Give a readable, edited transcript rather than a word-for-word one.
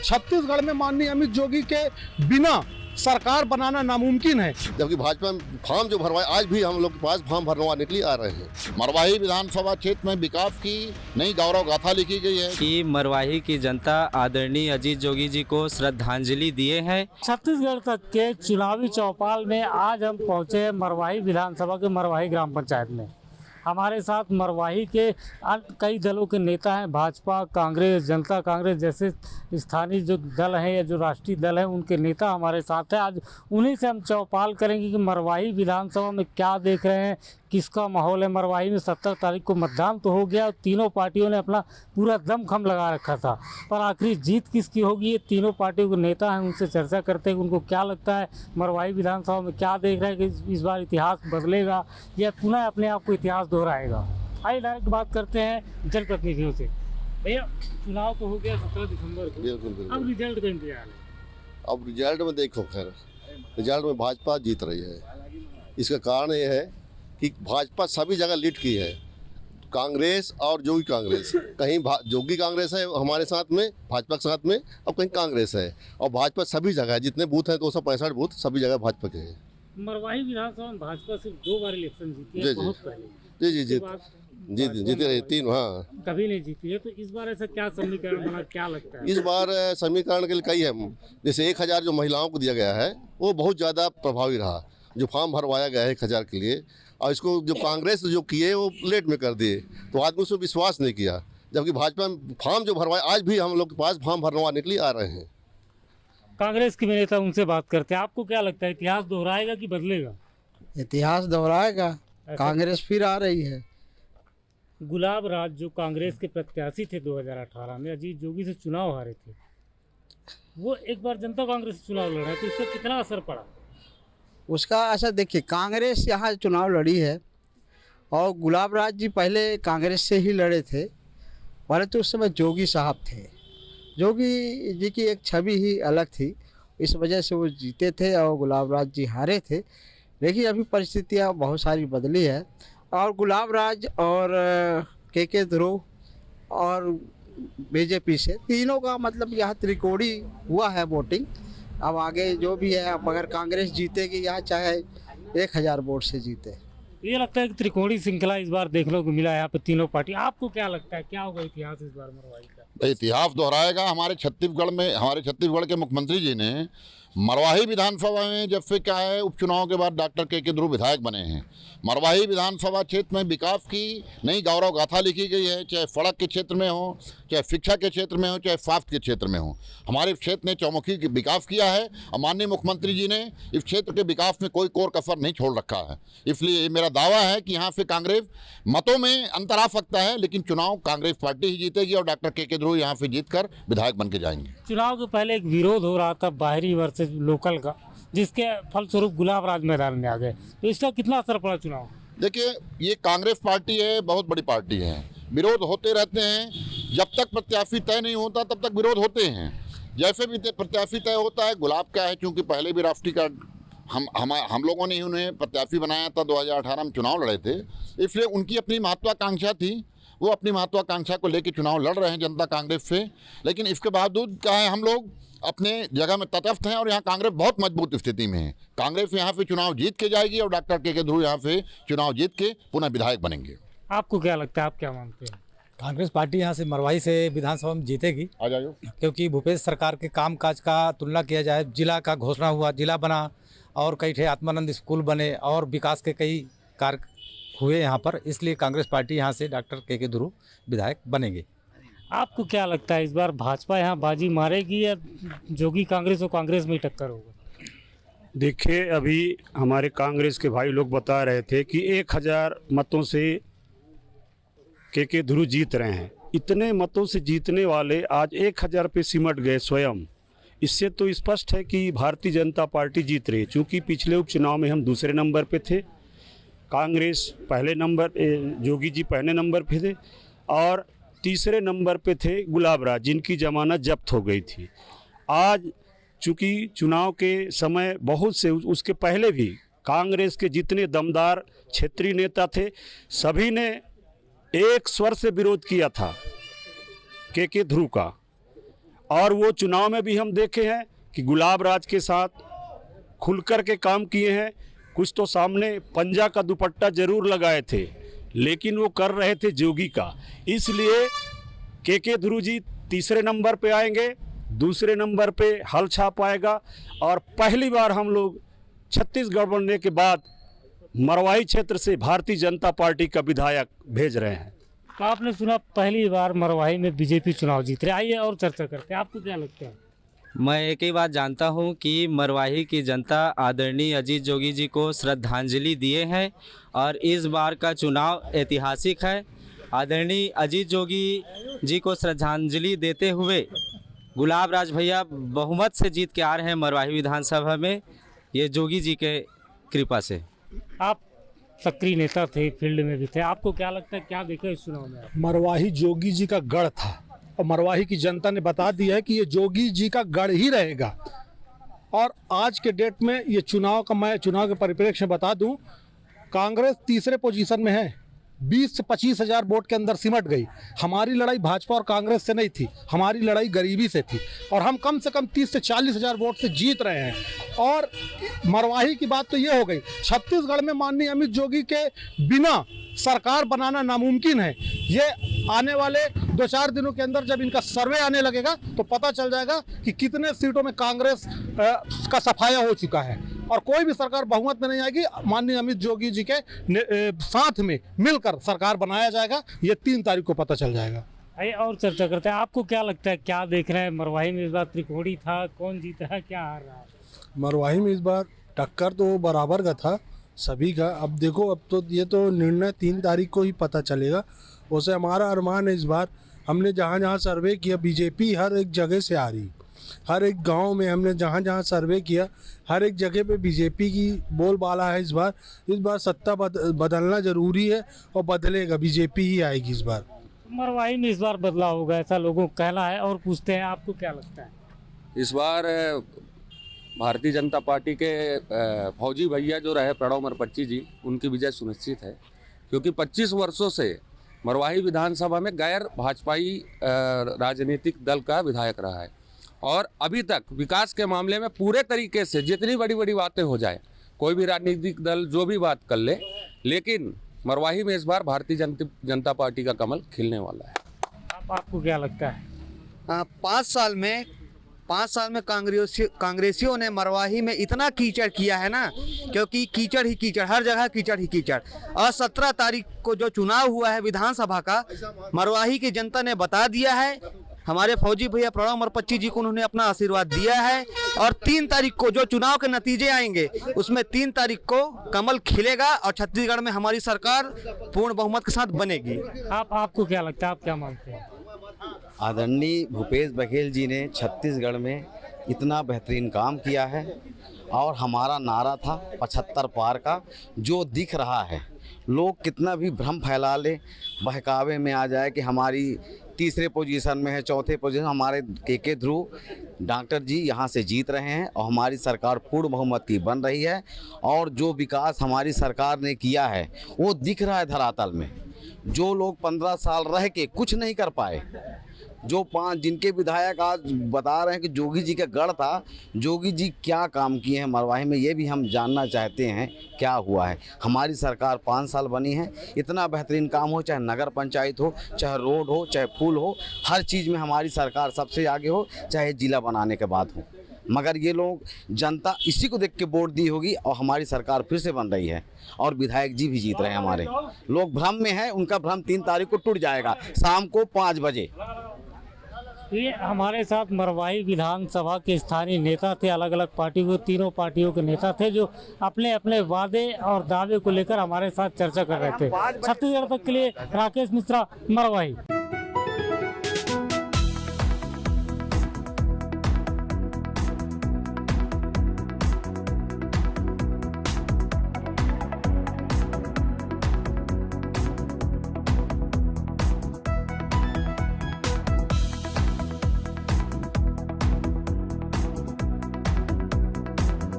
छत्तीसगढ़ में माननीय अमित जोगी के बिना सरकार बनाना नामुमकिन है। जबकि भाजपा फॉर्म जो भरवाए, आज भी हम लोग के पास फॉर्म भरवाने के लिए आ रहे हैं। मरवाही विधानसभा क्षेत्र में विकास की नई गौरव गाथा लिखी गई है कि मरवाही की जनता आदरणीय अजीत जोगी जी को श्रद्धांजलि दिए हैं। छत्तीसगढ़ तक के चुनावी चौपाल में आज हम पहुंचे हैं मरवाही विधानसभा के मरवाही ग्राम पंचायत में। हमारे साथ मरवाही के कई दलों के नेता हैं, भाजपा, कांग्रेस, जनता कांग्रेस जैसे स्थानीय जो दल हैं या जो राष्ट्रीय दल हैं उनके नेता हमारे साथ हैं। आज उन्हीं से हम चौपाल करेंगे कि मरवाही विधानसभा में क्या देख रहे हैं, किसका माहौल है। मरवाही में 17 तारीख को मतदान तो हो गया और तीनों पार्टियों ने अपना पूरा दमखम लगा रखा था, पर आखिरी जीत किसकी होगी ये तीनों पार्टियों के नेता हैं, उनसे चर्चा करते हैं उनको क्या लगता है मरवाही विधानसभा में क्या देख रहे हैं कि इस बार इतिहास बदलेगा या पुनः अपने आप को इतिहास दोहराएगा। आइए डायरेक्ट बात करते हैं जनप्रतिनिधियों से। भैया, चुनाव तो हो गया 17 दिसंबर को, बिल्कुल। अब रिजल्ट का इंतजार है। अब रिजल्ट में देखो, खैर रिजल्ट में भाजपा जीत रही है। इसका कारण ये है कि भाजपा सभी जगह लीड की है। कांग्रेस और जोगी कांग्रेस, कहीं जोगी कांग्रेस है हमारे साथ में, भाजपा के साथ में, और कहीं कांग्रेस है। और भाजपा सभी जगह है, जितने बूथ हैं 265 बूथ सभी जगह भाजपा के हैं। मरवाही विधानसभा में भाजपा सिर्फ 2 बार इलेक्शन जीती है, बहुत पहले। जी जीते रहे 3, हाँ, कभी नहीं जीती है। तो इस बार ऐसा क्या समीकरण बना, क्या लगता है? इस बार समीकरण के लिए कई है। जैसे 1000 जो महिलाओं को दिया गया है वो बहुत ज़्यादा प्रभावी रहा। जो फॉर्म भरवाया गया है 1000 के लिए, और इसको जो कांग्रेस जो किए वो लेट में कर दिए, तो आदमी उसमें विश्वास नहीं किया। जबकि भाजपा फॉर्म जो भरवाए, आज भी हम लोग के पास फॉर्म भरवाने के लिए आ रहे हैं। कांग्रेस के नेता उनसे बात करते हैं। आपको क्या लगता है इतिहास दोहराएगा कि बदलेगा? इतिहास दोहराएगा, कांग्रेस फिर आ रही है। गुलाब राज जो कांग्रेस के प्रत्याशी थे 2018 में, अजीत जोगी से चुनाव हारे थे, वो एक बार जनता कांग्रेस से चुनाव लड़ा, तो इसका कितना असर पड़ा? उसका असर देखिए, कांग्रेस यहाँ चुनाव लड़ी है और गुलाब राज जी पहले कांग्रेस से ही लड़े थे। पहले तो उस समय जोगी साहब थे, जोगी जी की एक छवि ही अलग थी, इस वजह से वो जीते थे और गुलाब राज जी हारे थे। लेकिन अभी परिस्थितियाँ बहुत सारी बदली है और गुलाब राज और के ध्रुव और बीजेपी से तीनों का मतलब यहाँ त्रिकोणी हुआ है वोटिंग। अब आगे जो भी है, अब अगर कांग्रेस जीतेगी यहाँ चाहे 1000 वोट से जीते। ये लगता है कि त्रिकोणी श्रृंखला इस बार देखने को मिला है यहाँ पे तीनों पार्टी। आपको क्या लगता है क्या होगा इतिहास इस बार मरवाही का? इतिहास दोहराएगा। हमारे छत्तीसगढ़ के मुख्यमंत्री जी ने मरवाही विधानसभा में जब से क्या है उपचुनाव के बाद डॉक्टर के ध्रुव विधायक बने हैं। मरवाही विधानसभा क्षेत्र में विकास की नई गौरव गाथा लिखी गई है, चाहे सड़क के क्षेत्र में हो, चाहे शिक्षा के क्षेत्र में हो, चाहे स्वास्थ्य के क्षेत्र में हो। हमारे क्षेत्र ने चौमुखी विकास किया है और माननीय मुख्यमंत्री जी ने इस क्षेत्र के विकास में कोई कोर कसर नहीं छोड़ रखा है। इसलिए मेरा दावा है कि यहाँ से कांग्रेस मतों में अंतर आ सकता है, लेकिन चुनाव कांग्रेस पार्टी ही जीतेगी और डॉक्टर के ध्रुव यहाँ से जीतकर विधायक बन के जाएंगे। चुनाव के पहले एक विरोध हो रहा था बाहरी वर्सेस लोकल का, जिसके फलस्वरूप गुलाब राज मैदान में आ गए, तो इसका कितना असर पड़ा चुनाव? देखिए, ये कांग्रेस पार्टी है, बहुत बड़ी पार्टी है, विरोध होते रहते हैं। जब तक प्रत्याशी तय नहीं होता तब तक विरोध होते हैं। जैसे भी प्रत्याशी तय होता है, गुलाब का है चूँकि पहले भी राष्ट्रीय का हम लोगों ने ही उन्हें प्रत्याशी बनाया था, 2018 में चुनाव लड़े थे, इसलिए उनकी अपनी महत्वाकांक्षा थी, वो अपनी महत्वाकांक्षा को लेकर चुनाव लड़ रहे हैं जनता कांग्रेस से। लेकिन इसके बावजूद क्या है, हम लोग अपने जगह में तटस्थ हैं और यहाँ कांग्रेस बहुत मजबूत स्थिति में है। कांग्रेस यहाँ से चुनाव जीत के जाएगी और डॉक्टर के ध्रुव यहाँ से चुनाव जीत के पुनः विधायक बनेंगे। आपको क्या लगता है, आप क्या मानते हैं? कांग्रेस पार्टी यहाँ से मरवाही से विधानसभा में जीतेगी। आ जाइए। क्योंकि भूपेश सरकार के कामकाज का तुलना किया जाए, जिला का घोषणा हुआ, जिला बना और कई ठे आत्मानंद स्कूल बने और विकास के कई कार्य हुए यहाँ पर, इसलिए कांग्रेस पार्टी यहाँ से डॉक्टर के ध्रुव विधायक बनेंगे। आपको क्या लगता है इस बार भाजपा यहाँ बाजी मारेगी या जोगी कांग्रेस और कांग्रेस में ही टक्कर होगा? देखिए, अभी हमारे कांग्रेस के भाई लोग बता रहे थे कि 1000 मतों से के ध्रुव जीत रहे हैं। इतने मतों से जीतने वाले आज 1000 पे सिमट गए स्वयं। इससे तो स्पष्ट है कि भारतीय जनता पार्टी जीत रही है। चूँकि पिछले उपचुनाव में हम दूसरे नंबर पे थे, कांग्रेस पहले नंबर, जोगी जी पहले नंबर पे थे और तीसरे नंबर पे थे गुलाब राज, जिनकी जमानत जब्त हो गई थी। आज चूँकि चुनाव के समय बहुत से, उसके पहले भी कांग्रेस के जितने दमदार क्षेत्रीय नेता थे, सभी ने एक स्वर से विरोध किया था के ध्रुव का। और वो चुनाव में भी हम देखे हैं कि गुलाब राज के साथ खुलकर के काम किए हैं। कुछ तो सामने पंजा का दुपट्टा जरूर लगाए थे, लेकिन वो कर रहे थे जोगी का। इसलिए के ध्रुव जी तीसरे नंबर पे आएंगे, दूसरे नंबर पे हल छाप आएगा। और पहली बार हम लोग छत्तीसगढ़ बनने के बाद मरवाही क्षेत्र से भारतीय जनता पार्टी का विधायक भेज रहे हैं। तो आपने सुना पहली बार मरवाही में बीजेपी चुनाव जीत रही। आइए और चर्चा करते हैं, आपको क्या लगता है? मैं एक ही बात जानता हूं कि मरवाही की जनता आदरणीय अजीत जोगी जी को श्रद्धांजलि दिए हैं और इस बार का चुनाव ऐतिहासिक है। आदरणीय अजीत जोगी जी को श्रद्धांजलि देते हुए गुलाब राज भैया बहुमत से जीत के आ रहे हैं मरवाही विधानसभा में, ये जोगी जी के कृपा से। आप सक्रिय नेता थे, फील्ड में भी थे, आपको क्या लगता है, क्या देखा इस चुनाव में? मरवाही जोगी जी का गढ़ था और मरवाही की जनता ने बता दिया है कि ये जोगी जी का गढ़ ही रहेगा। और आज के डेट में ये मैं चुनाव के परिप्रेक्ष्य में बता दूं, कांग्रेस तीसरे पोजीशन में है, 20 से 25 हज़ार वोट के अंदर सिमट गई। हमारी लड़ाई भाजपा और कांग्रेस से नहीं थी, हमारी लड़ाई गरीबी से थी और हम कम से कम 30 से 40 हज़ार वोट से जीत रहे हैं। और मरवाही की बात तो ये हो गई, छत्तीसगढ़ में माननीय अमित जोगी के बिना सरकार बनाना नामुमकिन है। ये आने वाले 2-4 दिनों के अंदर जब इनका सर्वे आने लगेगा तो पता चल जाएगा कि कितने सीटों में कांग्रेस का सफाया हो चुका है और कोई भी सरकार बहुमत में नहीं आएगी। माननीय अमित जोगी जी के साथ में मिलकर सरकार बनाया जाएगा, ये 3 तारीख को पता चल जाएगा। आइए और चर्चा करते हैं, आपको क्या लगता है, क्या देख रहे हैं मरवाही में? इस बार त्रिकोणी था, कौन जीता है, क्या हार रहा है? मरवाही में इस बार टक्कर तो बराबर का था सभी का। अब देखो, अब तो ये तो निर्णय 3 तारीख को ही पता चलेगा। वैसे हमारा अरमान है इस बार, हमने जहाँ जहाँ सर्वे किया बीजेपी हर एक जगह से आ रही, हर एक गांव में हमने जहाँ जहाँ सर्वे किया हर एक जगह पे बीजेपी की बोलबाला है। इस बार सत्ता बदलना ज़रूरी है और बदलेगा, बीजेपी ही आएगी इस बार। मरवाही में इस बार बदलाव होगा ऐसा लोगों का कहना है, और पूछते हैं आपको क्या लगता है? इस बार भारतीय जनता पार्टी के फौजी भैया जो रहे प्रणव मुखर्जी जी, उनकी विजय सुनिश्चित है, क्योंकि 25 वर्षों से मरवाही विधानसभा में गैर भाजपाई राजनीतिक दल का विधायक रहा है और अभी तक विकास के मामले में पूरे तरीके से जितनी बड़ी बड़ी बातें हो जाए, कोई भी राजनीतिक दल जो भी बात कर ले, लेकिन मरवाही में इस बार भारतीय जनता पार्टी का कमल खिलने वाला है। आपको क्या लगता है? 5 साल में कांग्रेसियों ने मरवाही में इतना कीचड़ किया है ना, क्योंकि कीचड़ ही कीचड़, हर जगह कीचड़ ही कीचड़। और 17 तारीख को जो चुनाव हुआ है विधानसभा का, मरवाही की जनता ने बता दिया है, हमारे फौजी भैया प्रणव मुखर्जी जी को उन्होंने अपना आशीर्वाद दिया है। और 3 तारीख को जो चुनाव के नतीजे आएंगे उसमें 3 तारीख को कमल खिलेगा और छत्तीसगढ़ में हमारी सरकार पूर्ण बहुमत के साथ बनेगी। आपको क्या लगता है, आप क्या मानते हैं? आदरणीय भूपेश बघेल जी ने छत्तीसगढ़ में इतना बेहतरीन काम किया है और हमारा नारा था 75 पार का, जो दिख रहा है। लोग कितना भी भ्रम फैला ले, बहकावे में आ जाए कि हमारी तीसरे पोजीशन में है, चौथे पोजीशन, हमारे के ध्रुव डॉक्टर जी यहाँ से जीत रहे हैं और हमारी सरकार पूर्ण बहुमत की बन रही है। और जो विकास हमारी सरकार ने किया है वो दिख रहा है धरातल में। जो लोग 15 साल रह के कुछ नहीं कर पाए, जो 5 जिनके विधायक आज बता रहे हैं कि जोगी जी का गढ़ था, जोगी जी क्या काम किए हैं मरवाही में, ये भी हम जानना चाहते हैं क्या हुआ है। हमारी सरकार 5 साल बनी है, इतना बेहतरीन काम हो, चाहे नगर पंचायत हो, चाहे रोड हो, चाहे पुल हो, हर चीज़ में हमारी सरकार सबसे आगे हो, चाहे जिला बनाने के बाद हो। मगर ये लोग, जनता इसी को देख के वोट दी होगी और हमारी सरकार फिर से बन रही है और विधायक जी भी जीत रहे हैं हमारे। लोग भ्रम में हैं, उनका भ्रम 3 तारीख को टूट जाएगा शाम को 5 बजे। ये हमारे साथ मरवाही विधानसभा के स्थानीय नेता थे, अलग अलग पार्टियों, तीनों पार्टियों के नेता थे, जो अपने अपने वादे और दावे को लेकर हमारे साथ चर्चा कर रहे थे। छत्तीसगढ़ तक के लिए राकेश मिश्रा, मरवाही।